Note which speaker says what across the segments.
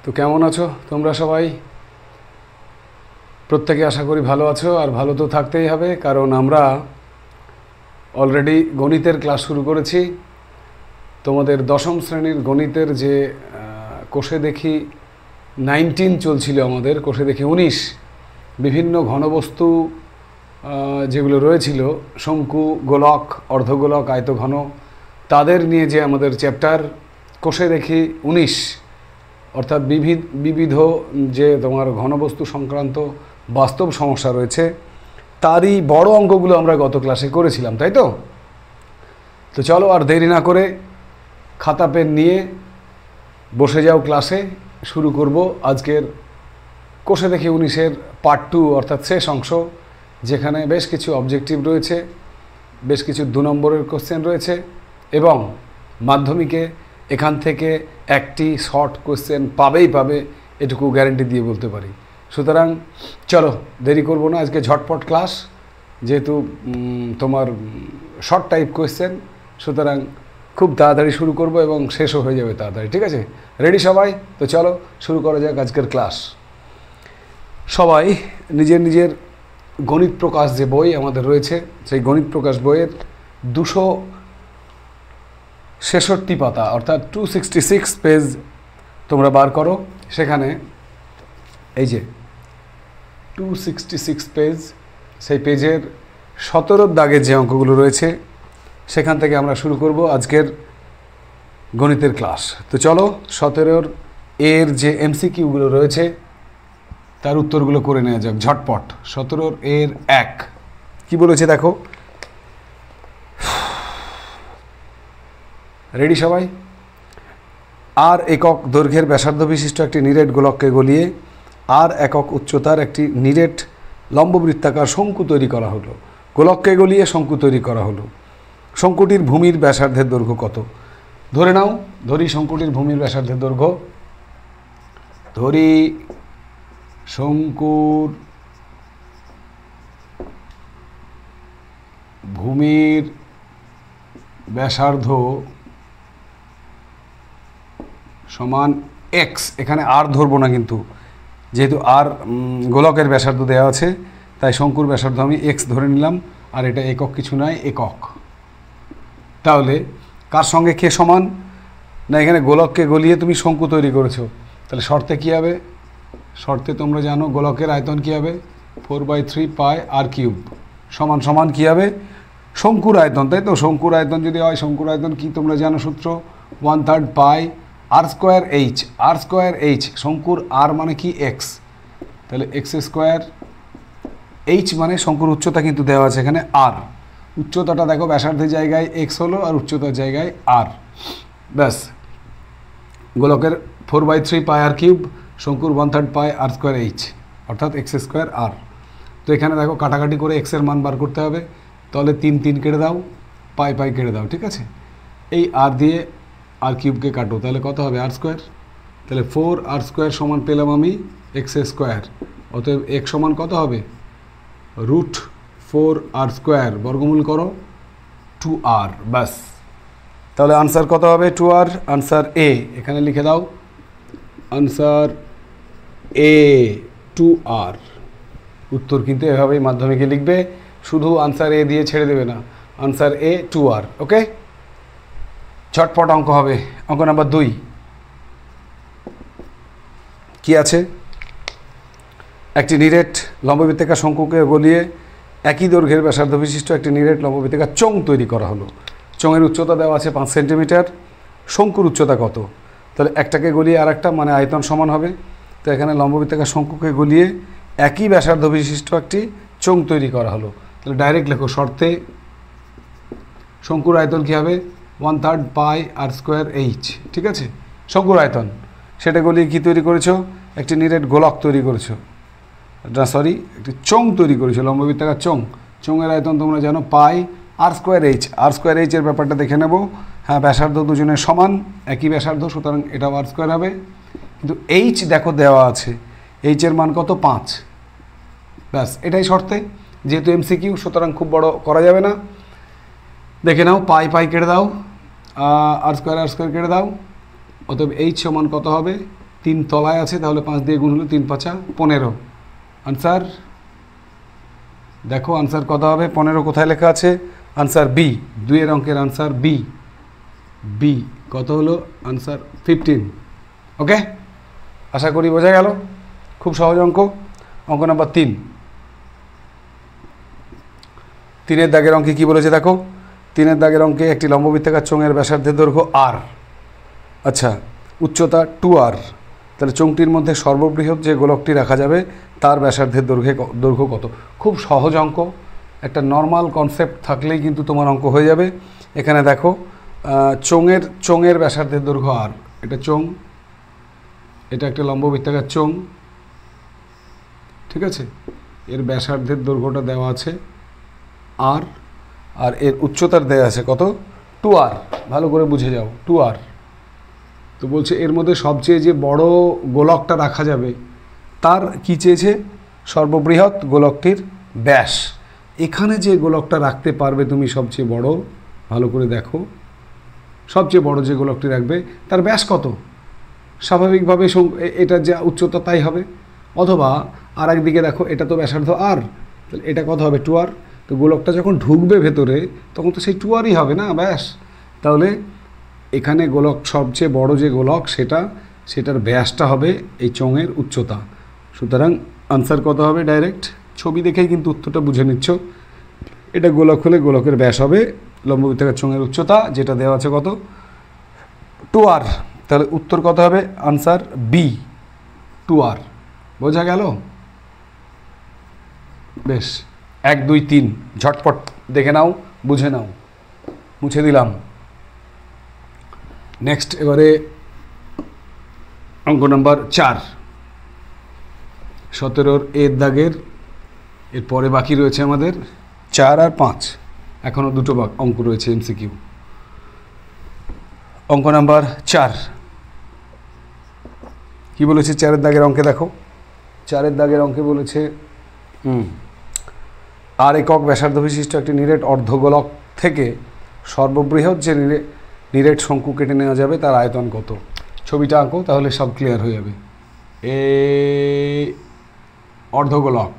Speaker 1: তো কেমন আছো তোমরা সবাই? প্রত্যেকে আশা করি ভালো আছো, আর ভালো তো থাকতেই হবে, কারণ আমরা অলরেডি গণিতের ক্লাস শুরু করেছি। তোমাদের দশম শ্রেণীর গণিতের যে কোষে দেখি 19 চলছিল, আমাদের কোষে দেখি 19 বিভিন্ন ঘনবস্তু যেগুলো রয়েছিল, শঙ্কু, গোলক, অর্ধগোলক, আয়তঘন, তাদের নিয়ে যে আমাদের চ্যাপ্টার কোষে দেখি 19, অর্থাৎ বিবিধ যে তোমার ঘনবস্তু সংক্রান্ত বাস্তব সমস্যা রয়েছে, তারই বড় অঙ্কগুলো আমরা গত ক্লাসে করেছিলাম, তাই তো? তো চলো আর দেরি না করে খাতা পেন নিয়ে বসে যাও, ক্লাসে শুরু করব আজকের কোষে দেখি 19-এর পার্ট 2, অর্থাৎ শেষ অংশ, যেখানে বেশ কিছু অবজেক্টিভ রয়েছে, বেশ কিছু 2 নম্বরের কোশ্চেন রয়েছে, এবং মাধ্যমিকে এখান থেকে একটি শর্ট কোশ্চেন পাবে, এটুকু গ্যারেন্টি দিয়ে বলতে পারি। সুতরাং চলো দেরি করব না, আজকে ঝটপট ক্লাস, যেহেতু তোমার শর্ট টাইপ কোশ্চেন, সুতরাং খুব তাড়াতাড়ি শুরু করব এবং শেষও হয়ে যাবে তাড়াতাড়ি। ঠিক আছে? রেডি সবাই? তো চলো শুরু করা যাক আজকের ক্লাস। সবাই নিজের নিজের গণিত প্রকাশ যে বই আমাদের রয়েছে, সেই গণিত প্রকাশ বইয়ের 266 পাতা, অর্থাৎ 266 পেজ তোমরা বার করো। সেখানে এই যে 266 পেজ, সেই পেজের 17 দাগের যে অঙ্কগুলো রয়েছে, সেখান থেকে আমরা শুরু করব আজকের গণিতের ক্লাস। তো চলো 17 এর যে এমসিকিউগুলো রয়েছে তার উত্তরগুলো করে নেওয়া যাক ঝটপট। 17 এর 1 কি বলেছে দেখো, রেডি সবাই? আর একক দৈর্ঘ্যের ব্যাসার্ধ বিশিষ্ট একটি নিরেট গোলককে গলিয়ে আর একক উচ্চতার একটি নিরেট লম্ববৃত্তাকার শঙ্কু তৈরি করা হলো। গোলককে গলিয়ে শঙ্কু তৈরি করা হলো। শঙ্কুটির ভূমির ব্যাসার্ধের দৈর্ঘ্য কত? ধরে নাও, ধরি শঙ্কুটির ভূমির ব্যাসার্ধের দৈর্ঘ্য, ধরি শঙ্কুর ভূমির ব্যাসার্ধ সমান এক্স। এখানে আর ধরবো না, কিন্তু যেহেতু আর গোলকের ব্যাসার্ধ দেওয়া আছে, তাই শঙ্কুর ব্যাসার্ধ আমি এক্স ধরে নিলাম, আর এটা একক কিছু নয়, একক। তাহলে কার সঙ্গে কে সমান? না, এখানে গোলককে গলিয়ে তুমি শঙ্কু তৈরি করেছো, তাহলে শর্তে কী হবে? শর্তে তোমরা জানো গোলকের আয়তন কী হবে? 4/3 পাই আর কিউব সমান সমান কী হবে? শঙ্কুর আয়তন, তাই তো? শঙ্কুর আয়তন যদি হয়, শঙ্কুর আয়তন কি তোমরা জানো সূত্র? 1/3 পাই আর স্কোয়ার এইচ। আর স্কোয়ার এইচ, শঙ্কুর আর মানে কি? এক্স, তাহলে এক্স স্কোয়ার, এইচ মানে শঙ্কুর উচ্চতা কিন্তু দেওয়া আছে এখানে আর। উচ্চতাটা দেখো, ব্যাসার্ধের জায়গায় এক্স হলো আর উচ্চতার জায়গায় আর, ব্যাস। গোলকের 4/3 পাই আর কিউব, শঙ্কুর 1/3 পাই আর স্কোয়ার এইচ, অর্থাৎ এক্স স্কোয়ার আর। তো এখানে দেখো কাটাকাটি করে এক্সের মান বার করতে হবে, তাহলে 3 কেটে দাও, পাই কেটে দাও, ঠিক আছে? এই আর দিয়ে আর কিউবকে কাটো, তাহলে কত হবে? আর স্কোয়ার। তাহলে 4 আর স্কোয়ার সমান পেলাম আমি এক্স স্কোয়ার, অতএব এক্স সমান কত হবে? √4 আর স্কোয়ার, বর্গমূল করো 2r, ব্যাস। তাহলে আনসার কত হবে? 2r। আনসার এ এখানে লিখে দাও, আনসার এ 2r। উত্তর কিন্তু এভাবেই মাধ্যমিকে লিখবে, শুধু আনসার এ দিয়ে ছেড়ে দেবে না, আনসার এ 2r। ওকে, ঝটপট অঙ্ক হবে। অঙ্ক নাম্বার 2 কি আছে? একটি নিরেট লম্ববৃত্তাকার শঙ্কুকে গলিয়ে একই দৈর্ঘ্যের ব্যাসার্ধ বিশিষ্ট একটি নিরেট লম্ববৃত্তাকার চোঙ তৈরি করা হলো। চোঙের উচ্চতা দেওয়া আছে 5 সেন্টিমিটার। শঙ্কুর উচ্চতা কত? তাহলে একটাকে গলিয়ে আর একটা, মানে আয়তন সমান হবে। তো এখানে লম্ববৃত্তাকার শঙ্কুকে গলিয়ে একই ব্যাসার্ধ বিশিষ্ট একটি চোঙ তৈরি করা হলো। তাহলে ডাইরেক্ট লেখো, শর্তে শঙ্কুর আয়তন কী হবে? 1/3 পাই আর স্কোয়ার এইচ, ঠিক আছে? শঙ্কুর আয়তন, সেটা গলিয়ে কী তৈরি করেছো? একটি নিরেট গোলক তৈরি করেছো, না সরি, একটি চোঙ তৈরি করেছো, লম্ববৃত্তাকার চোঙ। চোঙের আয়তন তোমরা জানো পাই আর স্কোয়ার এইচ। আর স্কোয়ার এইচের ব্যাপারটা দেখে নেব। হ্যাঁ, ব্যাসার্ধ দুজনের সমান, একই ব্যাসার্ধ, সুতরাং এটাও আর স্কোয়ার হবে। কিন্তু এইচ দেখো দেওয়া আছে, এইচের মান কত? 5, ব্যাস। এটাই শর্তে, যেহেতু এমসিকিউ, সুতরাং খুব বড় করা যাবে না। দেখে নাও, পাই কেটে দাও, আর স্কোয়ার কেটে দাও, অতএব এইচ সমান কত হবে? 3 তলায় আছে, তাহলে 5 দিয়ে গুণ হলে 3 5 15। আনসার দেখো, আনসার কত হবে? 15 কোথায় লেখা আছে? আনসার বি, 2 অঙ্কের আনসার বি। বি কত হলো? আনসার 15। ওকে, আশা করি বোঝা গেল। খুব সহজ অঙ্ক। অঙ্ক নাম্বার 3। 3-এর দাগের অঙ্কে কি বলেছে দেখো। 3-এর দাগের অঙ্কে একটি লম্ববৃত্তাকার চোঙের ব্যাসার্ধের দৈর্ঘ্য আর, আচ্ছা উচ্চতা 2r, তাহলে চোঙটির মধ্যে সর্ববৃহৎ যে গোলকটি রাখা যাবে তার ব্যাসার্ধের দৈর্ঘ্য কত? খুব সহজ অঙ্ক, একটা নর্মাল কনসেপ্ট থাকলেই কিন্তু তোমার অঙ্ক হয়ে যাবে। এখানে দেখো, চোঙের ব্যাসার্ধের দৈর্ঘ্য আর, এটা চোঙ, এটা একটা লম্ববৃত্তাকার চোঙ, ঠিক আছে। এর ব্যাসার্ধের দৈর্ঘ্যটা দেওয়া আছে আর, আর এর উচ্চতার দেওয়া আছে কত? 2r। ভালো করে বুঝে যাও, 2r। তো বলছে এর মধ্যে সবচেয়ে যে বড় গোলকটা রাখা যাবে তার কি চেয়েছে? সর্ববৃহৎ গোলকটির ব্যাস। এখানে যে গোলকটা রাখতে পারবে তুমি সবচেয়ে বড়, ভালো করে দেখো, সবচেয়ে বড় যে গোলকটি রাখবে তার ব্যাস কত? স্বাভাবিকভাবে এটা যা উচ্চতা তাই হবে। অথবা আর একদিকে দেখো, এটা তো ব্যাসার্ধ আর, তাহলে এটা কত হবে? 2r। তো গোলকটা যখন ঢুকবে ভেতরে তখন তো সেই 2rই হবে না ব্যাস। তাহলে এখানে গোলক, সবচেয়ে বড় যে গোলক সেটার ব্যাসটা হবে এই চোঙের উচ্চতা। সুতরাং আনসার কত হবে? ডাইরেক্ট ছবি দেখেই কিন্তু উত্তরটা বুঝে নিচ্ছ। এটা গোলক হলে গোলকের ব্যাস হবে লম্ববৃত্তাকার চোঙের উচ্চতা, যেটা দেওয়া আছে কত? 2r। তাহলে উত্তর কত হবে? Answer B, 2r। বোঝা গেল? বেশ, 1 2 3 ঝটপট দেখে নাও, বুঝে নাও, মুছে দিলাম। নেক্সট, এবারে অঙ্ক নাম্বার 4। 17-র এর দাগের এরপরে বাকি রয়েছে আমাদের 4 আর 5, এখনও দুটো অঙ্ক রয়েছে এমসিকিউ। অঙ্ক নাম্বার 4 কি বলেছে? 4-এর দাগের অঙ্কে দেখো। 4-এর দাগের অঙ্কে বলেছে আর একক ব্যাসার্ধ বিশিষ্ট একটি নিরেট অর্ধগোলক থেকে সর্ববৃহৎ যে নিরেট শঙ্কু কেটে নেওয়া যাবে তার আয়তন কত? ছবিটা আঁকো, তাহলে সব ক্লিয়ার হয়ে যাবে। অর্ধগোলক,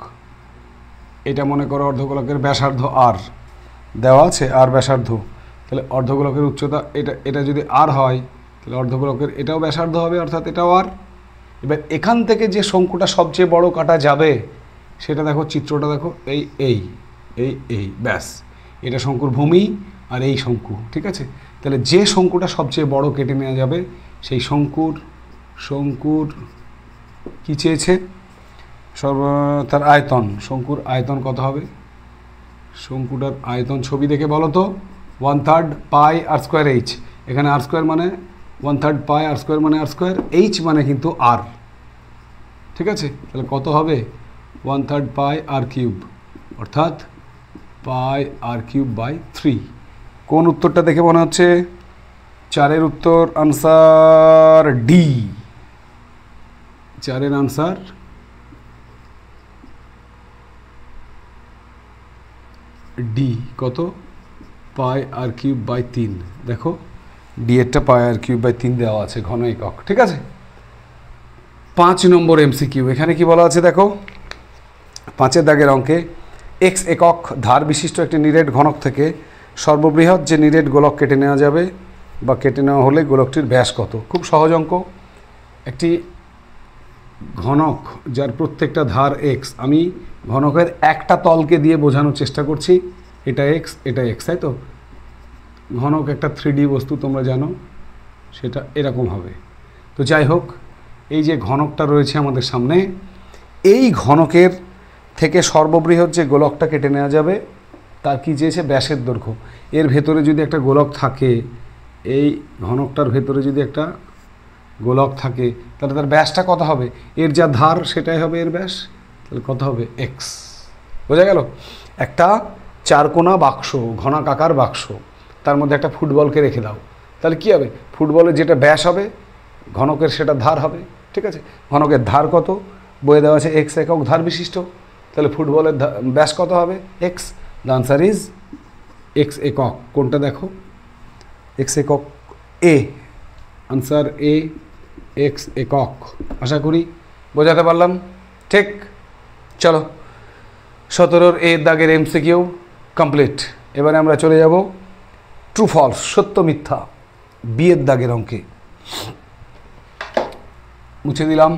Speaker 1: এটা মনে করো অর্ধগোলকের ব্যাসার্ধ আর দেওয়া আছে, আর ব্যাসার্ধ, তাহলে অর্ধগোলকের উচ্চতা এটা যদি আর হয় তাহলে অর্ধগোলকের এটাও ব্যাসার্ধ হবে, অর্থাৎ এটাও আর। এবার এখান থেকে যে শঙ্কুটা সবচেয়ে বড় কাটা যাবে সেটা দেখো, চিত্রটা দেখো, এই ব্যাস, এটা শঙ্কুর ভূমি আর এই শঙ্কু, ঠিক আছে। তাহলে যে শঙ্কুটা সবচেয়ে বড় কেটে নেওয়া যাবে সেই শঙ্কুর কি চেয়েছে? তার আয়তন, শঙ্কুর আয়তন কত হবে? শঙ্কুটার আয়তন ছবি দেখে বলো তো। 1/3 পাই আর স্কোয়ার এইচ, এখানে আর স্কোয়ার মানে 1/3 পাই, আর স্কোয়ার মানে আর স্কোয়ার, এইচ মানে কিন্তু আর, ঠিক আছে। তাহলে কত হবে? 1/3 পাই আর কিউব, অর্থাৎ পাই আর কিউব বাই 3। কোন উত্তরটা দেখে মনে হচ্ছে? 4-এর উত্তর আনসার ডি। 4-এর আনসার ডি। কত? Pi r cube by 3। দেখো, ডি এরটা পাই আর কিউব বাই 3 দেওয়া আছে, ঘন একক, ঠিক আছে। 5 নম্বর এমসিকিউ, এখানে কি বলা আছে দেখো। 5-এর দাগের অঙ্কে এক্স একক ধার বিশিষ্ট একটি নিরেট ঘনক থেকে সর্ববৃহৎ যে নিরেট গোলক কেটে নেওয়া যাবে বা কেটে নেওয়া হলে গোলকটির ব্যাস কত? খুব সহজ অঙ্ক। একটি ঘনক যার প্রত্যেকটা ধার এক্স, আমি ঘনকের একটা তলকে দিয়ে বোঝানোর চেষ্টা করছি, এটা এক্স, এটা এক্স, তাই তো। ঘনক একটা 3D বস্তু, তোমরা জানো, সেটা এরকম হবে। তো যাই হোক, এই যে ঘনকটা রয়েছে আমাদের সামনে, এই ঘনকের থেকে সর্ববৃহৎ যে গোলকটা কেটে নেওয়া যাবে তার কি চেয়েছে? ব্যাসের দৈর্ঘ্য। এর ভেতরে যদি একটা গোলক থাকে, এই ঘনকটার ভেতরে যদি একটা গোলক থাকে, তাহলে তার ব্যাসটা কত হবে? এর যা ধার সেটাই হবে এর ব্যাস, তাহলে কত হবে? এক্স। বোঝা গেল? একটা চারকোনা বাক্স, ঘনাকাকার বাক্স, তার মধ্যে একটা ফুটবলকে রেখে দাও, তাহলে কি হবে? ফুটবলের যেটা ব্যাস হবে ঘনকের সেটা ধার হবে, ঠিক আছে। ঘনকের ধার কত? বইয়ে দেওয়া আছে এক্স একক ধার বিশিষ্ট, তাহলে ফুটবলের ব্যাস কত হবে? X. The answer is x একক। কোনটা দেখো? এক্স একক এ, আনসার এ, এক্স একক। আশা করি বোঝাতে পারলাম। ঠিক, চলো 17 এর দাগের এমসিকিউ কমপ্লিট। এবারে আমরা চলে যাব ট্রু ফলস, সত্য মিথ্যা, বি এর দাগের অঙ্কে। মুছে দিলাম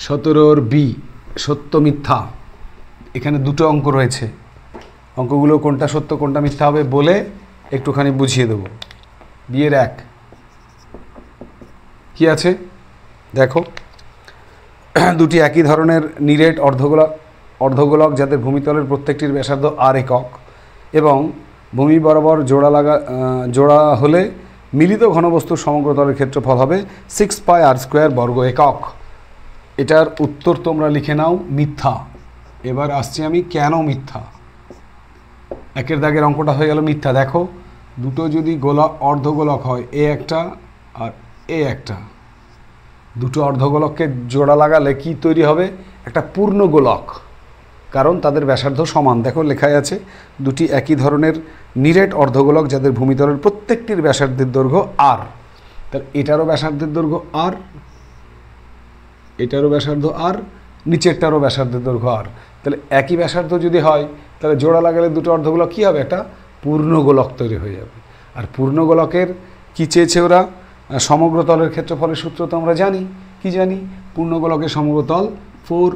Speaker 1: 17 বি, সত্য মিথ্যা। এখানে দুটো অঙ্ক রয়েছে, অঙ্কগুলো কোনটা সত্য কোনটা মিথ্যা হবে বলে একটুখানি বুঝিয়ে দেবো। বি এর 1 কি আছে দেখো, দুটি একই ধরনের নিরেট অর্ধগোলক যাদের ভূমিতলের প্রত্যেকটির ব্যাসার্ধ আর একক এবং ভূমি বরাবর জোড়া হলে মিলিত ঘনবস্তুর সমগ্র তলের ক্ষেত্রফল হবে 6 পাই আর স্কোয়ার বর্গ একক। এটার উত্তর তোমরা লিখে নাও মিথ্যা। এবার আসছি আমি কেন মিথ্যা। একের দাগের অঙ্কটা হয়ে গেল মিথ্যা। দেখো, দুটো যদি অর্ধগোলক হয়, এ একটা আর এ একটা, দুটো অর্ধগোলককে জোড়া লাগালে কি তৈরি হবে? একটা পূর্ণ গোলক, কারণ তাদের ব্যাসার্ধ সমান। দেখো লেখাই আছে দুটি একই ধরনের নিরেট অর্ধগোলক যাদের ভূমিতলের প্রত্যেকটির ব্যাসার্ধের দৈর্ঘ্য আর। তাহলে এটারও ব্যাসার্ধের দৈর্ঘ্য আর, এটারও ব্যাসার্ধ আর, নিচেরটারও ব্যাসার্ধের দৈর্ঘ্য আর। তাহলে একই ব্যাসার্ধ যদি হয় তাহলে জোড়া লাগালে দুটো অর্ধগোলক কী হবে? একটা পূর্ণ গোলক তৈরি হয়ে যাবে। আর পূর্ণ গোলকের কী চেয়েছে ওরা? সমগ্র তলের ক্ষেত্রফলের সূত্র তো আমরা জানি। কি জানি? পূর্ণ গোলকের সমগ্র তল 4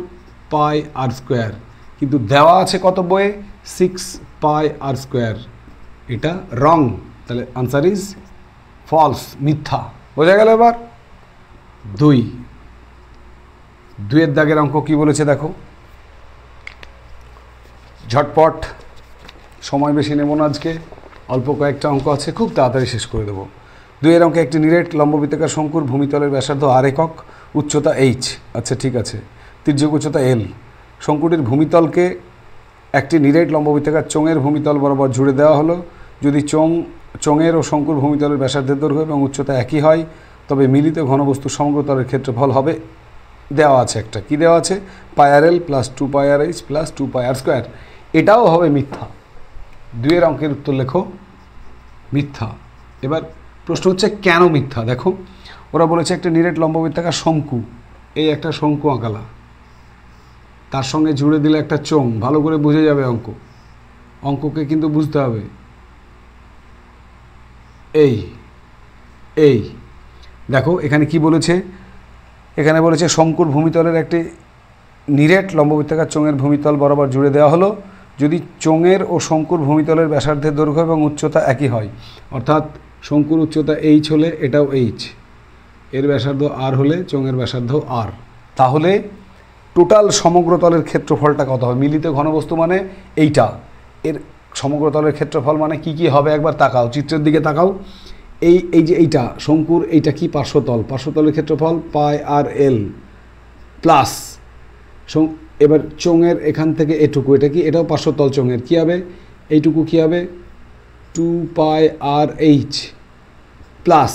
Speaker 1: পাই আর স্কোয়ার, কিন্তু দেওয়া আছে কত বইয়ে? 6 পাই আর স্কোয়ার। এটা রং, তাহলে আনসার ইজ ফলস, মিথ্যা। বোঝা গেল? এবার দুইয়ের দাগের অঙ্ক কি বলেছে দেখো, ঝটপট, সময় বেশি নেব না আজকে, অল্প কয়েকটা অঙ্ক আছে, খুব তাড়াতাড়ি শেষ করে দেবো। দুইয়ের অঙ্কে একটি নিরেট লম্ববৃত্তাকার শঙ্কুর ভূমিতলের ব্যাসার্ধ আর একক, উচ্চতা এইচ। আচ্ছা ঠিক আছে, তির্যক উচ্চতা এল। শঙ্কুটির ভূমিতলকে একটি নিরেট লম্ববৃত্তাকার চোঙের ভূমিতল বরাবর জুড়ে দেওয়া হলো। যদি চোঙের ও শঙ্কুর ভূমিতলের ব্যাসার্ধের দৈর্ঘ্য এবং উচ্চতা একই হয় তবে মিলিত ঘনবস্তুর সমগ্র তলের ক্ষেত্রফল হবে, দেওয়া আছে একটা, কি দেওয়া আছে? পাই আর এল প্লাস 2 পাই আর এইচ প্লাস 2 পাই আর স্কোয়ার। এটাও হবে মিথ্যা। দুইয়ের অঙ্কের উত্তর লেখো মিথ্যা। এবার প্রশ্ন হচ্ছে কেন মিথ্যা। দেখো, ওরা বলেছে একটা নিরেট লম্ববৃত্তাকার শঙ্কু, এই একটা শঙ্কু আঁকালা, তার সঙ্গে জুড়ে দিলে একটা চোঙ। ভালো করে বুঝে যাবে অঙ্ককে কিন্তু বুঝতে হবে। এই দেখো এখানে কি বলেছে, এখানে বলেছে শঙ্কুর ভূমিতলের একটি নিরেট লম্ববৃত্তাকার চোঙের ভূমিতল বরাবর জুড়ে দেওয়া হলো যদি চোঙের ও শঙ্কুর ভূমিতলের ব্যাসার্ধের দৈর্ঘ্য এবং উচ্চতা একই হয়। অর্থাৎ শঙ্কুর উচ্চতা এইচ হলে এটাও এইচ, এর ব্যাসার্ধ আর হলে চোঙের ব্যাসার্ধ আর। তাহলে টোটাল সমগ্র তলের ক্ষেত্রফলটা কত হবে? মিলিত ঘনবস্তু মানে এইটা, এর সমগ্র তলের ক্ষেত্রফল মানে কি কি হবে একবার তাকাও, চিত্রের দিকে তাকাও। এই যে এইটা শঙ্কুর, এইটা কি? পার্শ্বতল, পার্শ্বতলের ক্ষেত্রফল পাই আর এল প্লাস, এবার চোঙের এখান থেকে এটুকু, এটা কি? এটাও পার্শ্বতল চোঙের, কী হবে? এইটুকু কী হবে? 2 পাই আর এইচ প্লাস,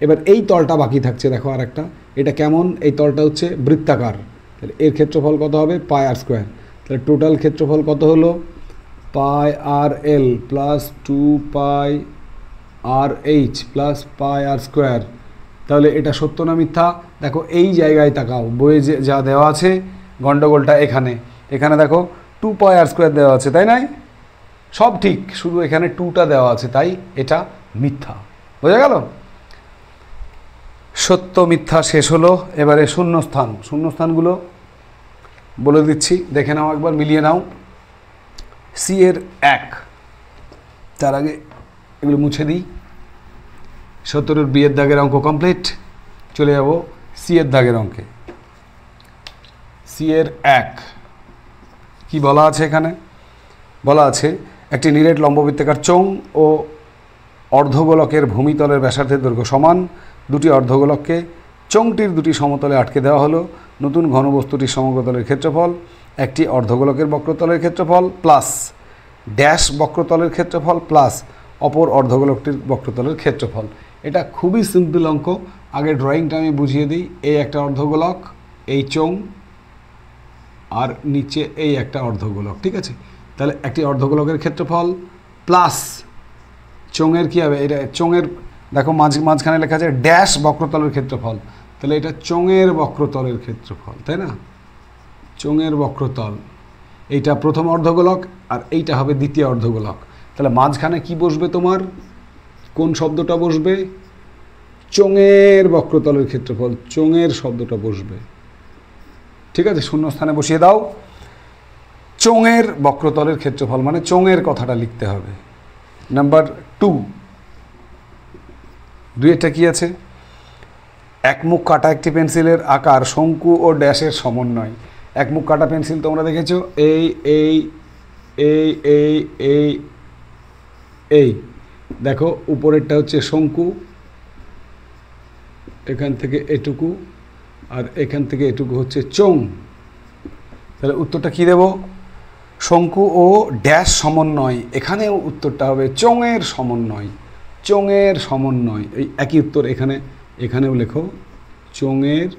Speaker 1: এবার এই তলটা বাকি থাকছে। দেখো আর একটা, এটা কেমন? এই তলটা হচ্ছে বৃত্তাকার, তাহলে এর ক্ষেত্রফল কত হবে? পাই আর স্কোয়ার। তাহলে টোটাল ক্ষেত্রফল কত হলো? পাই আর এল প্লাস 2 পাই আর এইচ প্লাস পাই আর স্কোয়ার। তাহলে এটা সত্য না মিথ্যা? দেখো এই জায়গায় তাকাও, বইয়ে যা দেওয়া আছে, গণ্ডগোলটা এখানে দেখো 2 পাই আর স্কোয়ার দেওয়া আছে, তাই নাই? সব ঠিক, শুধু এখানে 2টা দেওয়া আছে, তাই এটা মিথ্যা। বোঝা গেল? সত্য মিথ্যা শেষ হলো। এবারে শূন্যস্থানগুলো বলে দিচ্ছি, দেখে নাও একবার, মিলিয়ে নাও। সি এর 1, তার আগে এগুলো মুছে দিই। 17 বি এর দাগের অঙ্ক কমপ্লিট। চলে যাব সি এর দাগের অঙ্কে। সি এর 1 কি বলা আছে? এখানে বলা আছে একটি নিরেট লম্ববৃত্তাকার চোঙ ও অর্ধগোলকের ভূমিতলের ব্যাসার্ধের দৈর্ঘ্য সমান। দুটি অর্ধগোলককে চোঙটির দুটি সমতলে আটকে দেওয়া হলো। নতুন ঘনবস্তুটির সমগ্রতলের ক্ষেত্রফল একটি অর্ধগোলকের বক্রতলের ক্ষেত্রফল প্লাস ড্যাশ বক্রতলের ক্ষেত্রফল প্লাস অপর অর্ধগোলকটির বক্রতলের ক্ষেত্রফল। এটা খুবই সিম্পল অঙ্ক। আগে ড্রয়িংটা আমি বুঝিয়ে দিই। এই একটা অর্ধগোলক, এই চোঙ, আর নিচে এই একটা অর্ধগোলক, ঠিক আছে? তাহলে একটি অর্ধগোলকের ক্ষেত্রফল প্লাস চোঙের কী হবে? এটা চোঙের দেখো মাঝখানে লেখা আছে ড্যাশ বক্রতলের ক্ষেত্রফল, তাহলে এটা চোঙের বক্রতলের ক্ষেত্রফল, তাই না? চোঙের বক্রতল, এইটা প্রথম অর্ধগোলক আর এইটা হবে দ্বিতীয় অর্ধগোলক। তাহলে মাঝখানে কি বসবে তোমার, কোন শব্দটা বসবে? চোঙের বক্রতলের ক্ষেত্রফল, চোঙের শব্দটা বসবে। ঠিক আছে, শূন্যস্থানে বসিয়ে দাও চোঙের বক্রতলের ক্ষেত্রফল, মানে চোঙের কথাটা লিখতে হবে। নাম্বার 2, দুইটা কি আছে? এক মুখ কাটা একটি পেন্সিলের আকার শঙ্কু ও ড্যাশের সমন্বয়। এক মুখ কাটা পেন্সিল তোমরা দেখেছো, এই এই এই এই এই এই দেখো, উপরেরটা হচ্ছে শঙ্কু, এখান থেকে এটুকু, আর এখান থেকে এটুকু হচ্ছে চোঙ। তাহলে উত্তরটা কি দেব? শঙ্কু ও ড্যাশ সমন্বয়। এখানেও উত্তরটা হবে চোঙের সমন্বয়, চোঙের সমন্বয়। এই একই উত্তর এখানেও লেখো চোঙের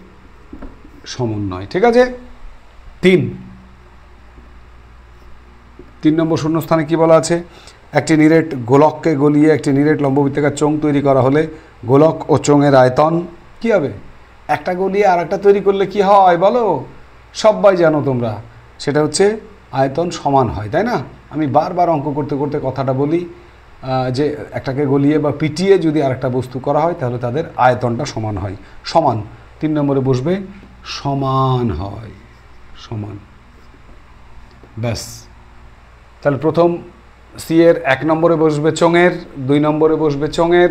Speaker 1: সমন্বয়। ঠিক আছে। 3 নম্বর শূন্যস্থানে কি বলা আছে? একটি নিরেট গোলককে গলিয়ে একটি নিরেট লম্ববৃত্তাকার চোঙ তৈরি করা হলে গোলক ও চোঙের আয়তন কি হবে? একটা গলিয়ে আর একটা তৈরি করলে কি হয় বলো? সবাই জানো তোমরা, সেটা হচ্ছে আয়তন সমান হয়, তাই না? আমি বারবার অঙ্ক করতে করতে কথাটা বলি যে একটাকে গলিয়ে বা পিটিয়ে যদি আরেকটা বস্তু করা হয় তাহলে তাদের আয়তনটা সমান হয়। সমান 3 নম্বরে বসবে সমান হয়, সমান। ব্যাস, তাহলে প্রথম সি এর 1 নম্বরে বসবে চোঙের, 2 নম্বরে বসবে চোঙের,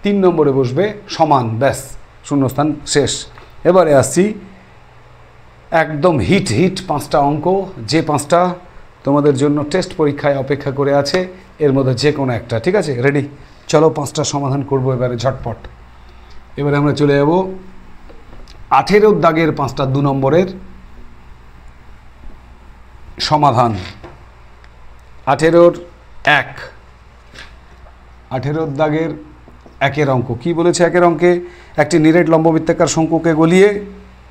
Speaker 1: 3 নম্বরে বসবে সমান। ব্যাস, শূন্যস্থান শেষ। এবারে আসছি একদম হিট 5টা অঙ্ক, যে 5টা তোমাদের জন্য টেস্ট পরীক্ষায় অপেক্ষা করে আছে, এর মধ্যে যে কোনো একটা। ঠিক আছে, রেডি? চলো 5টা সমাধান করব এবারে ঝটপট। এবারে আমরা চলে যাব 18 দাগের 5টা 2 নম্বরের সমাধান। 18 দাগের 1 অঙ্ক কি বলেছে? 1 অঙ্কে একটি নিরেট লম্ববৃত্তাকার শঙ্কুকে গলিয়ে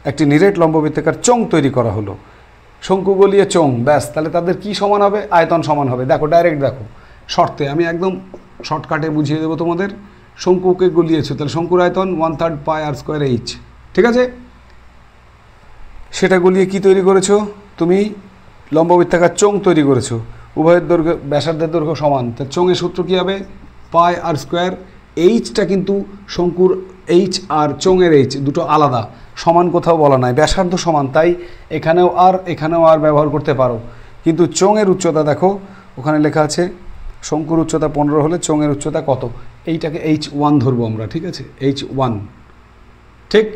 Speaker 1: একটি নিরেট লম্ববৃত্তাকার চোঙ তৈরি করা হলো। শঙ্কু গলিয়ে চোঙ, ব্যাস। তাহলে তাদের কি সমান হবে? আয়তন সমান হবে। দেখো, ডাইরেক্ট দেখো, শর্তে আমি একদম শর্টকাটে বুঝিয়ে দেবো তোমাদের। শঙ্কুকে গলিয়েছো, তাহলে শঙ্কুর আয়তন 1/3 পাই আর স্কোয়ার এইচ। ঠিক আছে, সেটা গলিয়ে কি তৈরি করেছো তুমি? লম্ববৃত্তাকার চোঙ তৈরি করেছো। উভয়ের দৈর্ঘ্য ব্যাসার্ধের দৈর্ঘ্য সমান, তাহলে চোঙের সূত্র কী হবে? পাই আর স্কোয়ার। এইচটা কিন্তু শঙ্কুর এইচ আর চোঙের এইচ দুটো আলাদা, সমান কোথাও বলা নাই, ব্যাসার্ধ সমান, তাই এখানেও আর ব্যবহার করতে পারো। কিন্তু চোঙের উচ্চতা দেখো, ওখানে লেখা আছে শঙ্কুর উচ্চতা 15 হলে চোঙের উচ্চতা কত? এইটাকে H1 ধরবো আমরা। ঠিক আছে, H1। ঠিক,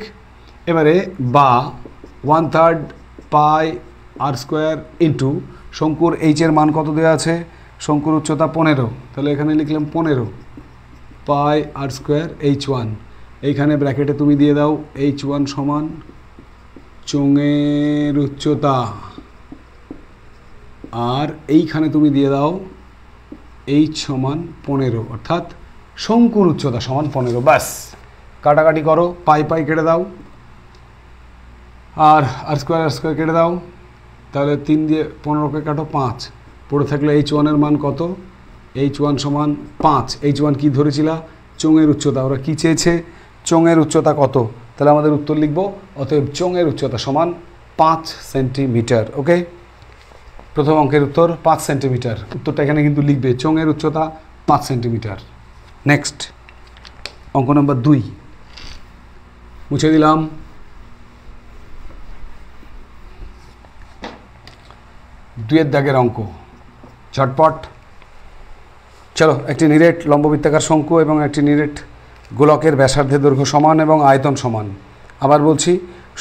Speaker 1: এবারে বা 1/3 পাই আর স্কোয়ার ইন্টু শঙ্কুর এইচের মান কত দেওয়া আছে? শঙ্কুর উচ্চতা 15, তাহলে এখানে লিখলাম 15 পাই আর স্কোয়ার H1। এইখানে ব্র্যাকেটে তুমি দিয়ে দাও H1 সমান চোঙের উচ্চতা, আর এইখানে তুমি দিয়ে দাও H সমান 15, অর্থাৎ শঙ্কুর উচ্চতা সমান 15। ব্যাস, কাটাকাটি করো, পাই কেটে দাও, আর স্কোয়ার কেটে দাও। তাহলে 3 দিয়ে 15কে কাটো, 5 পড়ে থাকলে H1 এর মান কত? H1 সমান 5। H1 কি ধরেছিল? চোঙের উচ্চতা। ওরা কি চেয়েছে? চোঙের উচ্চতা কত? তাহলে আমাদের উত্তর লিখব, অতএব চোঙের উচ্চতা সমান 5 সেন্টিমিটার। ওকে, প্রথম অঙ্কের উত্তর 5 সেন্টিমিটার। উত্তরটা এখানে কিন্তু লিখবে, চোঙের উচ্চতা 5 সেন্টিমিটার। নেক্সট অঙ্ক নম্বর 2 মুছে দিলাম। 2 দাগের অঙ্ক, ঝটপট চলো। একটি নিরেট লম্ববৃত্তাকার শঙ্কু এবং একটি নিরেট গোলকের ব্যাসার্ধের দৈর্ঘ্য সমান এবং আয়তন সমান। আবার বলছি,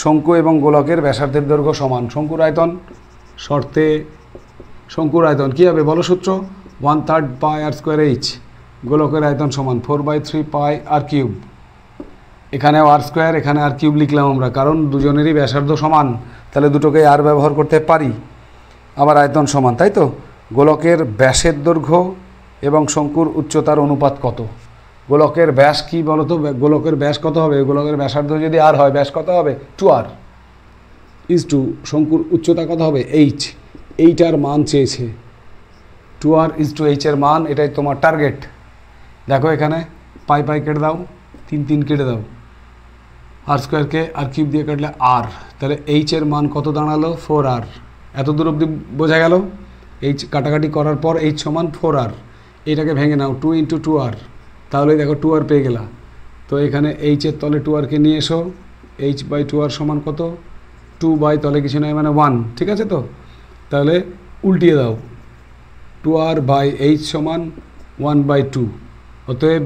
Speaker 1: শঙ্কু এবং গোলকের ব্যাসার্ধের দৈর্ঘ্য সমান। শঙ্কুর আয়তন শর্তে, শঙ্কুর আয়তন কী হবে বলো? সূত্র 1/3 পাই আর স্কোয়ার এইচ। গোলকের আয়তন সমান 4/3 পাই আর কিউব। এখানেও আর স্কোয়ার, এখানে আর কিউব লিখলাম আমরা, কারণ দুজনেরই ব্যাসার্ধ সমান, তাহলে দুটোকে আর ব্যবহার করতে পারি। আবার আয়তন সমান, তাই তো? গোলকের ব্যাসের দৈর্ঘ্য এবং শঙ্কুর উচ্চতার অনুপাত কত? গোলকের ব্যাস কি বলো তো? গোলকের ব্যাস কত হবে? গোলকের ব্যাসার্ধ যদি আর হয়, ব্যাস কত হবে? 2r ইজ টু শঙ্কুর উচ্চতা কত হবে? এইচ। এইটার মান চেয়েছে, 2r ইজ টু এইচের মান, এটাই তোমার টার্গেট। দেখো এখানে পাই পাই কেটে দাও, 3 3 কেটে দাও, আর স্কোয়ারকে আর কিউব দিয়ে কাটলে আর, তাহলে এইচের মান কত দাঁড়ালো 4r। এত দূর অবধি বোঝা গেল। এইচ কাটাকাটি করার পর এইচ সমান 4r, এইটাকে ভেঙে নাও 2 × 2r, তাহলে দেখো 2r পেয়ে গেলা। তো এখানে এইচের তলে 2rকে নিয়ে এসো, h/2r সমান কত 2 বাই তলে কিছু নয় মানে 1, ঠিক আছে। তো তাহলে উল্টিয়ে দাও, 2r/h সমান 1/2, অতএব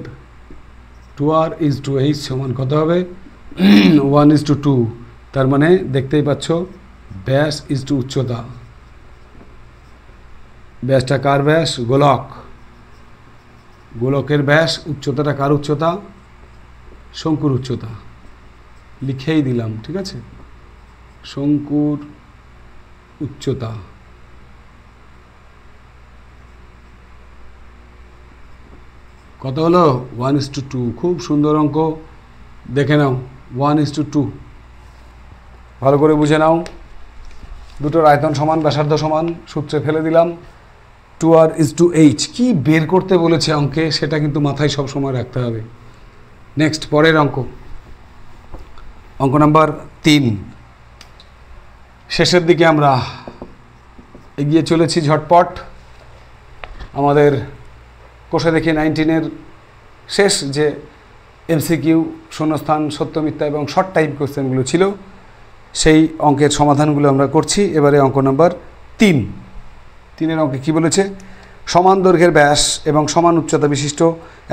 Speaker 1: 2r/h সমান কত হবে 1:2। তার মানে দেখতেই পাচ্ছ ব্যাস ইজটু উচ্চতা। ব্যাসটা কার ব্যাস? গোলক। গোলকের ব্যাস, উচ্চতাটা কার উচ্চতা? শঙ্কুর উচ্চতা। লিখেই দিলাম, ঠিক আছে, শঙ্কুর উচ্চতা। কত হলো 1:2। খুব সুন্দর অঙ্ক, দেখে নাও 1:2। ভালো করে বুঝে নাও। দুটোর আয়তন সমান, ব্যাসার্ধ সমান, সূত্রে ফেলে দিলাম 2r/h। কি বের করতে বলেছে অঙ্কে সেটা কিন্তু মাথায় সব সময় রাখতে হবে। নেক্সট, পরের অঙ্ক, অঙ্ক নাম্বার 3। শেষের দিকে আমরা এগিয়ে চলেছি ঝটপট। আমাদের কোষে দেখি 19-এর শেষ যে এমসিকিউ, শূন্যস্থান, সত্য মিথ্যা এবং শর্ট টাইপ কোশ্চেনগুলো ছিল, সেই অঙ্কের সমাধানগুলো আমরা করছি। এবারে অঙ্ক নাম্বার 3। 3-এর অঙ্কে কী বলেছে? সমান দৈর্ঘ্যের ব্যাস এবং সমান উচ্চতা বিশিষ্ট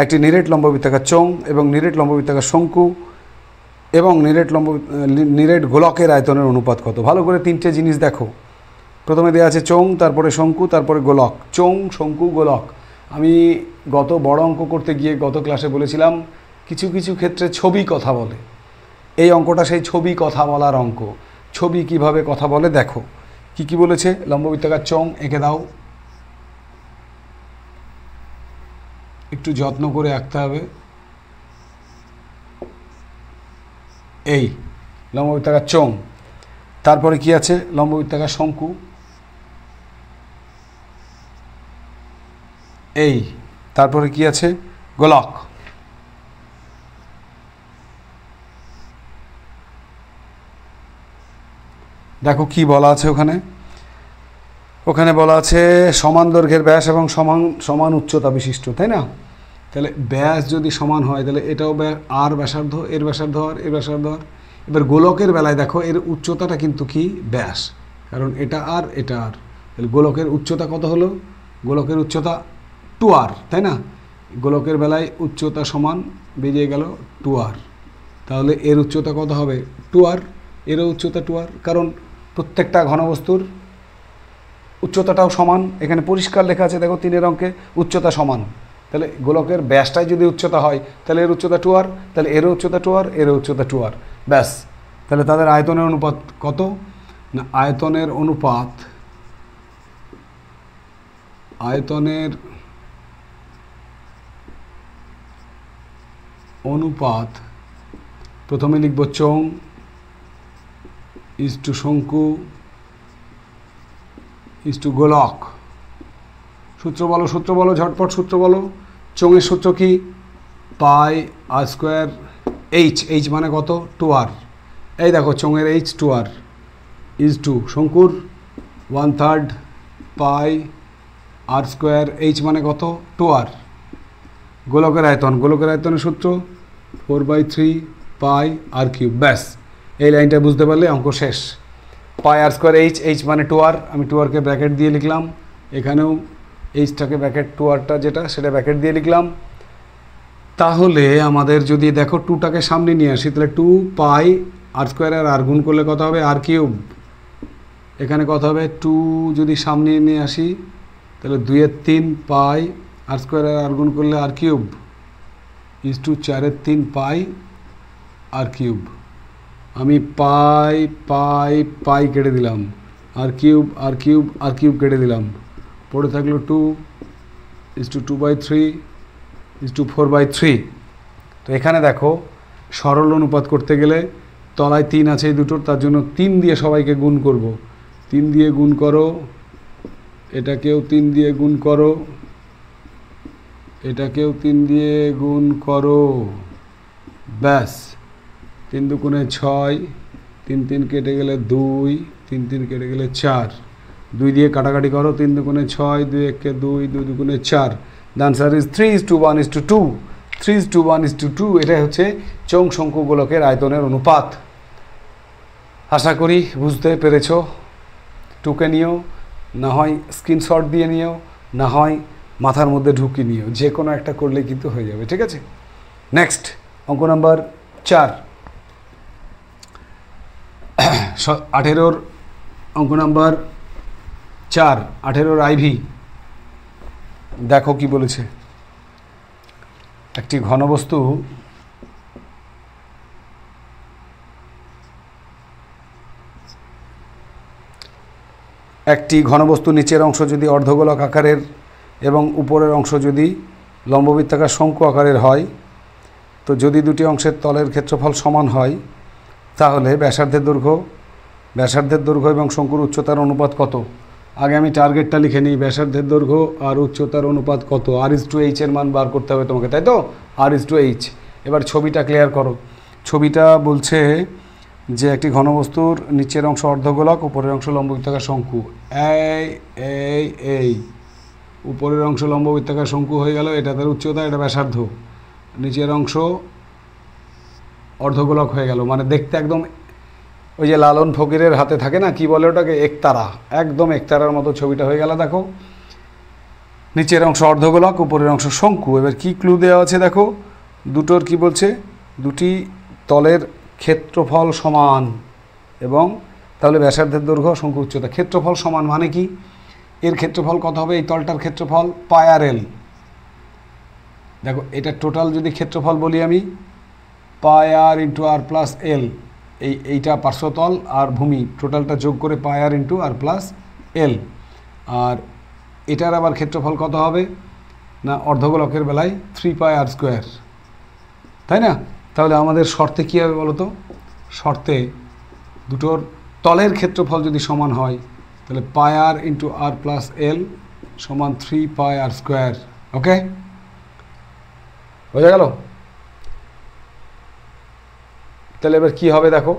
Speaker 1: একটি নিরেট লম্ববৃত্তাকার চোঙ এবং নিরেট লম্ববৃত্তাকার শঙ্কু এবং নিরেট গোলকের আয়তনের অনুপাত কত? ভালো করে 3টে জিনিস দেখো। প্রথমে দেওয়া আছে চোঙ, তারপরে শঙ্কু, তারপরে গোলক। চোঙ, শঙ্কু, গোলক। আমি গত বড় অঙ্ক করতে গিয়ে গত ক্লাসে বলেছিলাম কিছু কিছু ক্ষেত্রে ছবি কথা বলে। এই অঙ্কটা সেই ছবি কথা বলার অঙ্ক। ছবি কিভাবে কথা বলে দেখো। কি কি বলেছে? লম্ববৃত্তাকার চোঙ এঁকে দাও, একটু যত্ন করে আঁকতে হবে। এই লম্ববৃত্তাকার চোঙ, তারপরে কি আছে? লম্ববৃত্তাকার শঙ্কু, এই, তারপরে কি আছে? গোলক। দেখো কি বলা আছে ওখানে। ওখানে বলা আছে সমান দৈর্ঘ্যের ব্যাস এবং সমান উচ্চতা বিশিষ্ট, তাই না? তাহলে ব্যাস যদি সমান হয় তাহলে এটাও আর ব্যাসার্ধ, এর ব্যাসার্ধ আর, এর ব্যাসার্ধ আর। এবার গোলকের বেলায় দেখো এর উচ্চতাটা কিন্তু কি ব্যাস, কারণ এটা আর এটা আর। তাহলে গোলকের উচ্চতা কত হলো? গোলকের উচ্চতা 2r, তাই না? গোলকের বেলায় উচ্চতা সমান বেরিয়ে গেল 2r। তাহলে এর উচ্চতা কত হবে? 2r। এরও উচ্চতা 2r, কারণ প্রত্যেকটা ঘনবস্তুর উচ্চতাটাও সমান। এখানে পরিষ্কার লেখা আছে দেখো 3-এর অঙ্কে উচ্চতা সমান। তাহলে গোলকের ব্যাসটাই যদি উচ্চতা হয় তাহলে এর উচ্চতা 2r, তাহলে এরও উচ্চতা 2r, এরও উচ্চতা 2r, ব্যাস। তাহলে তাদের আয়তনের অনুপাত কত? না, আয়তনের অনুপাত প্রথমে লিখব চোঙ ইজটু শঙ্কু ইজটু গোলক। সূত্র বলো, সূত্র বলো, ঝটপট সূত্র বলো। চোঙের সূত্র কি? পাই আর স্কোয়ার এইচ, এইচ মানে কত? 2r। এই দেখো চোঙের এইচ 2r ইজ টু শঙ্কুর 1/3 পাই আর স্কোয়ার, এইচ মানে কত? 2r। গোলকের আয়তন, গোলকের আয়তনের সূত্র 4/3 পাই আর কিউব। ব্যাস, এই লাইনটা বুঝতে পারলে অঙ্ক শেষ। পাই আর স্কোয়ার এইচ, এইচ মানে 2r, আমি 2rকে ব্র্যাকেট দিয়ে লিখলাম। এখানেও এইচটাকে ব্র্যাকেট 2rটা যেটা সেটা ব্র্যাকেট দিয়ে লিখলাম। তাহলে আমাদের যদি দেখো 2টাকে সামনে নিয়ে আসি তাহলে 2 পাই আর স্কোয়ার আর গুণ করলে কত হবে? আর কিউব। এখানে কত হবে? 2 যদি সামনে নিয়ে আসি তাহলে 2/3 পাই আর স্কোয়ার আর গুণ করলে r cube is to 4/3 pi r cube. আমি পাই পাই পাই কেটে দিলাম, r cube r cube r cube কেটে দিলাম, পড়ে থাকলো 2 ইজ টু 2/3 ইজ টু 4/3। তো এখানে দেখো সরল অনুপাত করতে গেলে তলায় 3 আছে এই দুটোর, তার জন্য 3 দিয়ে সবাইকে গুণ করব। 3 দিয়ে গুণ করো, এটাকেও 3 দিয়ে গুণ করো, এটাকেও 3 দিয়ে গুণ করো, ব্যাস 3 দুগুণে 6, 3 3 কেটে গেলে 2, 3 3 কেটে গেলে 4, 2 দিয়ে কাটাকাটি করো, 3 দুগুণে 6, 2 1 2, 2 দুগুণে 4। The answer is 3:1:2, 3:1:2। এটাই হচ্ছে চৌং শঙ্কু গোলকের আয়তনের অনুপাত। আশা করি বুঝতে পেরেছ। টুকে নিও, না হয় স্ক্রিনশট দিয়ে নিও, না হয় মাথার মধ্যে ঢুকিয়ে নিও, যে কোনো একটা করলে কিন্তু হয়ে যাবে, ঠিক আছে। নেক্সট অঙ্ক নাম্বার 4, 18-র অঙ্ক নাম্বার 4, 18-র আইভি। দেখো কি বলেছে। একটি ঘনবস্তু নিচের অংশ যদি অর্ধগোলক আকারের এবং উপরের অংশ যদি লম্ববৃত্তাকার শঙ্কু আকারের হয়, তো যদি দুটি অংশের তলের ক্ষেত্রফল সমান হয়, তাহলে ব্যাসার্ধের দৈর্ঘ্য এবং শঙ্কুর উচ্চতার অনুপাত কত? আগে আমি টার্গেটটা লিখে নিই। ব্যাসার্ধের দৈর্ঘ্য আর উচ্চতার অনুপাত কত? R/H এর মান বার করতে হবে তোমাকে, তাই তো? R/H। এবার ছবিটা ক্লিয়ার করো। ছবিটা বলছে যে একটি ঘনবস্তুর নিচের অংশ অর্ধগোলক, উপরের অংশ লম্ববৃত্তাকার শঙ্কু। এই উপরের অংশ লম্ববৃত্তাকার শঙ্কু হয়ে গেল, এটা তার উচ্চতা, এটা ব্যাসার্ধ। নিচের অংশ অর্ধগোলক হয়ে গেল, মানে দেখতে একদম ওই যে লালন ফকিরের হাতে থাকে না, কি বলে ওটাকে, একতারা, একদম একতারার মতো ছবিটা হয়ে গেল। দেখো নিচের অংশ অর্ধগোলক, উপরের অংশ শঙ্কু। এবার কি ক্লু দেওয়া আছে দেখো, দুটোর কি বলছে, দুটি তলের ক্ষেত্রফল সমান, এবং তাহলে ব্যাসার্ধের দৈর্ঘ্য শঙ্কু উচ্চতা। ক্ষেত্রফল সমান মানে কি? এর ক্ষেত্রফল কত হবে? এই তলটার ক্ষেত্রফল πr/l। দেখো এটা টোটাল যদি ক্ষেত্রফল বলি আমি, πr × r + l, এইটা পার্শ্বতল আর ভূমি টোটালটা যোগ করে πr × r + l। আর এটার আবার ক্ষেত্রফল কত হবে না, অর্ধগোলকের বেলায় 3πr², তাই না? তাহলে আমাদের শর্তে কী হবে বলো তো? শর্তে দুটোর তলের ক্ষেত্রফল যদি সমান হয়, তাহলে πr × r + l সমান 3πr²। ওকে, বোঝা গেল? তাহলে এবার কী হবে দেখো,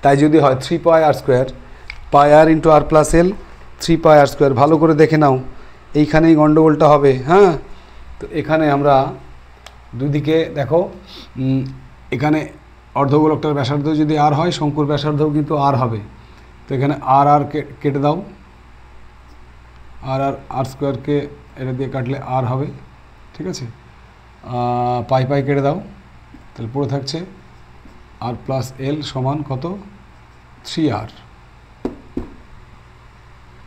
Speaker 1: তাই যদি হয় 3πr², πr × r + l 3πr²। ভালো করে দেখে নাও, এইখানেই গণ্ডগোলটা হবে। হ্যাঁ, তো এখানে আমরা দুদিকে দেখো, এখানে অর্ধগোলকটার ব্যাসার্ধ যদি আর হয়, শঙ্কুর ব্যাসার্ধও কিন্তু আর হবে। তো এখানে আর কেটে দাও, r²কে এটা দিয়ে কাটলে আর হবে, ঠিক আছে। পাই কেটে দাও, তাহলে পড়ে থাকছে r + l সমান কত? 3r।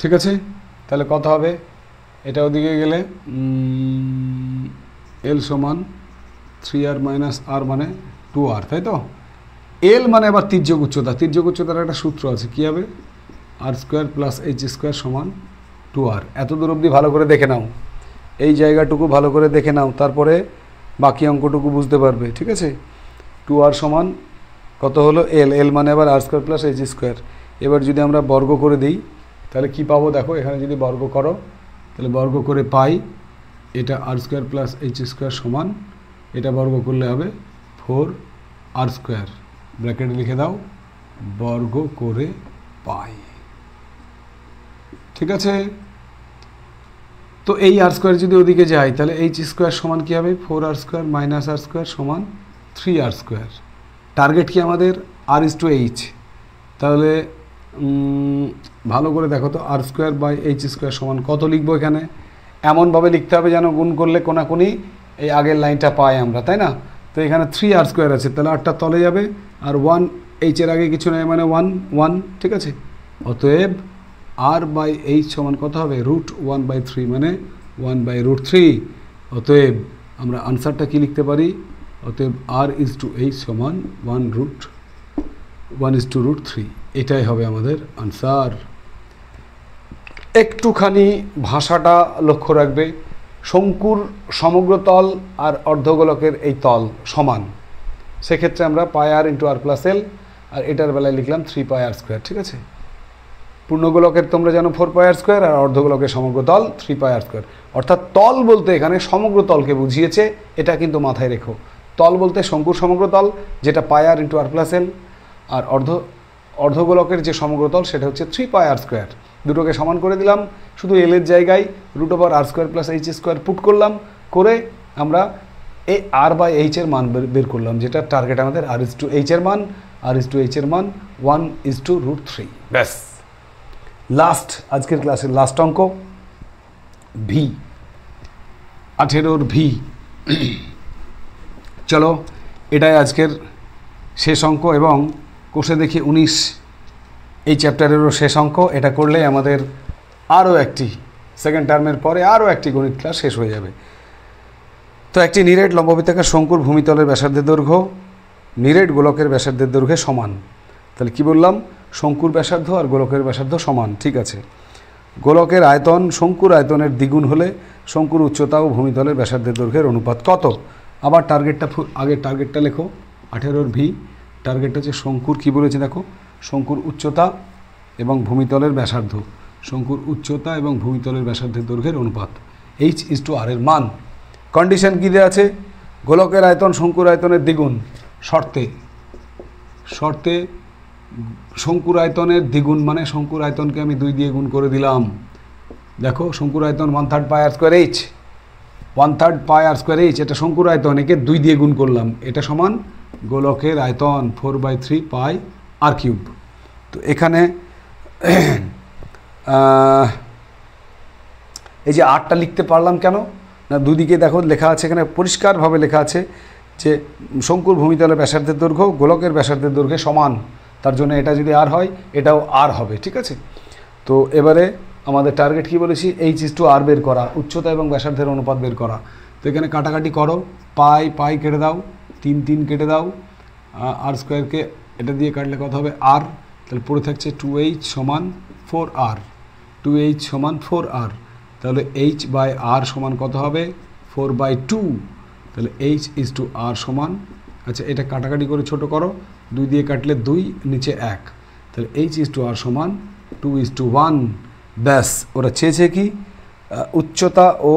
Speaker 1: ঠিক আছে, তাহলে কত হবে? এটা ওদিকে গেলে l সমান 3r - r মানে 2r, তাই তো? l মানে আবার তির্যক উচ্চতা। তির্যক উচ্চতার একটা সূত্র আছে, কী হবে? r² + h² সমান 2r। এত দূর অবধি ভালো করে দেখে নাও, এই জায়গাটুকু ভালো করে দেখে নাও, তারপরে বাকি অঙ্কটুকু বুঝতে পারবে, ঠিক আছে। 2r সমান কত হলো? l মানে আবার r² + h²। এবার যদি আমরা বর্গ করে দিই, তাহলে কি পাবো দেখো, এখানে যদি বর্গ করো, তাহলে বর্গ করে পাই এটা r² + h² সমান, এটা বর্গ করলে হবে 4r²। ব্র্যাকেটে লিখে দাও, বর্গ করে পাই। ঠিক আছে, তো এই r² যদি ওদিকে যায়, তাহলে h² সমান কী হবে? 4r² - r² সমান 3r²। টার্গেট কি আমাদের? r/h। তাহলে ভালো করে দেখো তো, r²/h² সমান কত লিখবো? এখানে এমনভাবে লিখতে হবে যেন গুণ করলে কোনাকুনি এই আগের লাইনটা পাই আমরা, তাই না? তো এখানে 3r² আছে, তাহলে আরটা তলে যাবে, আর 1 h-এর আগে কিছু নেই, মানে 1, ঠিক আছে। অতএব r/h সমান কত হবে? √1/3, মানে 1/√3। অতএব আমরা আনসারটা কি লিখতে পারি? অতএব r/h সমান 1/√3। এটাই হবে আমাদের আনসার। একটুখানি ভাষাটা লক্ষ্য রাখবে। শঙ্কুর সমগ্র তল আর অর্ধগোলকের এই তল সমান, সেক্ষেত্রে আমরা πr × r + l, আর এটার বেলায় লিখলাম 3πr², ঠিক আছে। পূর্ণগোলকের তোমরা জানো 4πr², আর অর্ধগোলকের সমগ্র তল 3πr²। অর্থাৎ তল বলতে এখানে সমগ্র তলকে বুঝিয়েছে, এটা কিন্তু মাথায় রেখো। তল বলতে শঙ্কুর সমগ্র তল, যেটা πr × r+l, আর অর্ধগোলকের যে সমগ্র তল সেটা হচ্ছে 3πr²। দুটোকে সমান করে দিলাম, শুধু l এর জায়গায় √r² + h² পুট করলাম, করে আমরা r/h এর মান বের করলাম, যেটা টার্গেট আমাদের r/h এর মান, r/h এর মান 1:√3। ব্যাস, লাস্ট আজকের ক্লাসের লাস্ট অঙ্ক ভি, 18 ভি। চলো, এটাই আজকের শেষ অঙ্ক এবং কোষে দেখি 19 এই চ্যাপ্টারেরও শেষ অঙ্ক। এটা করলে আমাদের আরও একটি সেকেন্ড টার্মের পরে আরও একটি গণিত ক্লাস শেষ হয়ে যাবে। তো একটি নিরেট লম্ববৃত্তাকার শঙ্কুর ভূমিতলের ব্যাসার্ধের দৈর্ঘ্য নিরেট গোলকের ব্যাসার্ধের দৈর্ঘ্যে সমান। তাহলে কি বললাম? শঙ্কুর ব্যাসার্ধ আর গোলকের ব্যাসার্ধ সমান, ঠিক আছে। গোলকের আয়তন শঙ্কুর আয়তনের দ্বিগুণ হলে শঙ্কুর উচ্চতা ও ভূমিতলের ব্যাসার্ধের দৈর্ঘ্যের অনুপাত কত? আবার টার্গেটটা লেখো, 18 ভি। টার্গেট হচ্ছে শঙ্কুর, কি বলেছে দেখো, শঙ্কুর উচ্চতা এবং ভূমিতলের ব্যাসার্ধ, শঙ্কুর উচ্চতা এবং ভূমিতলের ব্যাসার্ধের দৈর্ঘ্যের অনুপাত, h/r এর মান। কন্ডিশন কী দেওয়া আছে? গোলকের আয়তন শঙ্কুর আয়তনের দ্বিগুণ, শর্তে শঙ্কুর আয়তনের দ্বিগুণ মানে শঙ্কুর আয়তনকে আমি 2 দিয়ে গুণ করে দিলাম। দেখো, শঙ্কুর আয়তন 1/3 πr²h, 1/3 πr²h, এটা শঙ্কুর আয়তন, একে 2 দিয়ে গুণ করলাম, এটা সমান গোলকের আয়তন 4/3 πr³। তো এখানে এই যে আরটা লিখতে পারলাম কেন না, দুদিকে দেখো লেখা আছে, এখানে পরিষ্কারভাবে লেখা আছে যে শঙ্কুর ভূমিতলের ব্যাসার্ধের দৈর্ঘ্য গোলকের ব্যাসার্ধের দৈর্ঘ্যে সমান, তার জন্য এটা যদি আর হয় এটাও আর হবে, ঠিক আছে। তো এবারে আমাদের টার্গেট কি বলেছি? h/r বের করা, উচ্চতা এবং ব্যাসার্ধের অনুপাত বের করা। তো এখানে কাটাকাটি করো, পাই কেটে দাও, 3 কেটে দাও, r² এটা দিয়ে কাটলে কত হবে? r। তাহলে পড়ে থাকছে 2h = 4r, 2h = 4r। তাহলে h/r সমান কত হবে? 4/2। তাহলে h/r সমান, আচ্ছা এটা কাটাকাটি করে ছোট করো, 2 দিয়ে কাটলে 2, নিচে 1, তাহলে h/r সমান 2:1। ব্যাস, ওরা চেয়েছে কি? উচ্চতা ও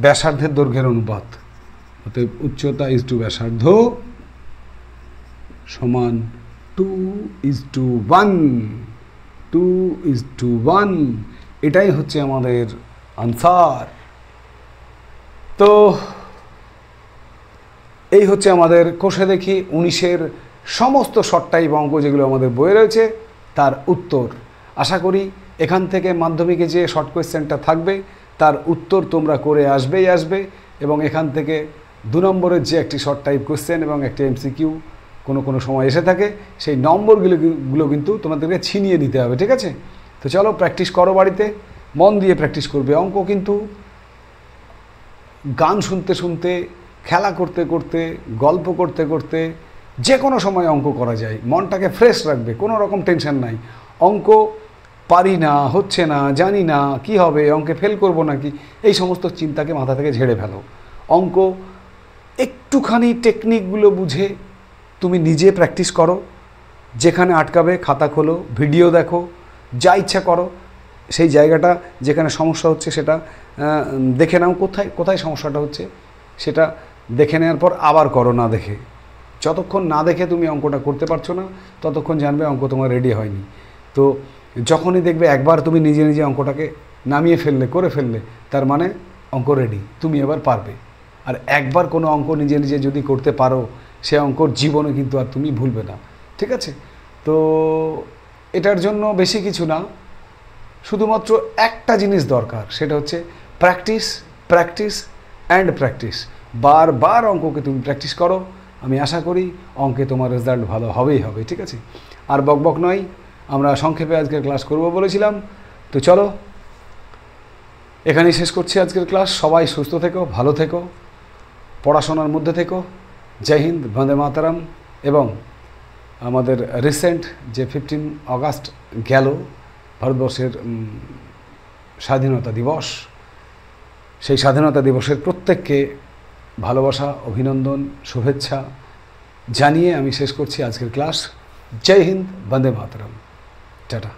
Speaker 1: ব্যাসার্ধের দৈর্ঘ্যের অনুপাত। অতএব উচ্চতা ব্যাসার্ধ সমান 2:1, 2:1। এটাই হচ্ছে আমাদের আনসার। তো এই হচ্ছে আমাদের কোষে দেখি 19-এর সমস্ত শর্ট টাইপ অঙ্ক যেগুলো আমাদের বইয়ে রয়েছে তার উত্তর। আশা করি এখান থেকে মাধ্যমিকে যে শর্ট কোয়েশ্চেনটা থাকবে তার উত্তর তোমরা করে আসবে, এবং এখান থেকে 2 নম্বরের যে একটি শর্ট টাইপ কোয়েশ্চেন এবং একটি MCQ কোনো সময় এসে থাকে, সেই নম্বরগুলো কিন্তু তোমাদেরকে ছিনিয়ে নিতে হবে, ঠিক আছে। তো চলো প্র্যাকটিস করো, বাড়িতে মন দিয়ে প্র্যাকটিস করবে। অঙ্ক কিন্তু গান শুনতে শুনতে, খেলা করতে করতে, গল্প করতে করতে যে কোনো সময় অঙ্ক করা যায়। মনটাকে ফ্রেশ রাখবে, কোনো রকম টেনশন নাই। অঙ্ক পারি না, হচ্ছে না, জানি না কি হবে, অঙ্কে ফেল করব নাকি, এই সমস্ত চিন্তাকে মাথা থেকে ঝেড়ে ফেলো। অঙ্ক একটুখানি টেকনিকগুলো বুঝে তুমি নিজে প্র্যাকটিস করো, যেখানে আটকাবে খাতা খোলো, ভিডিও দেখো, যা ইচ্ছা করো, সেই জায়গাটা যেখানে সমস্যা হচ্ছে সেটা দেখে নাও, কোথায় সমস্যাটা হচ্ছে সেটা দেখে নেওয়ার পর আবার করো না দেখে। যতক্ষণ না দেখে তুমি অঙ্কটা করতে পারছো না ততক্ষণ জানবে অঙ্ক তোমার রেডি হয়নি। তো যখনই দেখবে একবার তুমি নিজে নিজে অঙ্কটাকে নামিয়ে করে ফেললে, তার মানে অঙ্ক রেডি, তুমি এবার পারবে। আর একবার কোনো অঙ্ক নিজে নিজে যদি করতে পারো, সে অঙ্কর জীবনে কিন্তু আর তুমি ভুলবে না, ঠিক আছে। তো এটার জন্য বেশি কিছু না, শুধুমাত্র একটা জিনিস দরকার, সেটা হচ্ছে প্র্যাকটিস, প্র্যাকটিস অ্যান্ড প্র্যাকটিস। বারবার অঙ্ককে তুমি প্র্যাকটিস করো, আমি আশা করি অঙ্কে তোমার রেজাল্ট ভালো হবেই হবে, ঠিক আছে। আর বকবক নয়, আমরা সংক্ষেপে আজকের ক্লাস করব বলেছিলাম। তো চলো এখানেই শেষ করছি আজকের ক্লাস। সবাই সুস্থ থেকো, ভালো থেকো, পড়াশোনার মধ্যে থেকো। জয় হিন্দ, বন্দে মাতরম। এবং আমাদের রিসেন্ট যে 15 আগস্ট গেল, ভারতবর্ষের স্বাধীনতা দিবস, সেই স্বাধীনতা দিবসের প্রত্যেককে ভালোবাসা, অভিনন্দন, শুভেচ্ছা জানিয়ে আমি শেষ করছি আজকের ক্লাস। জয় হিন্দ, বন্দে মাতরম, টাটা।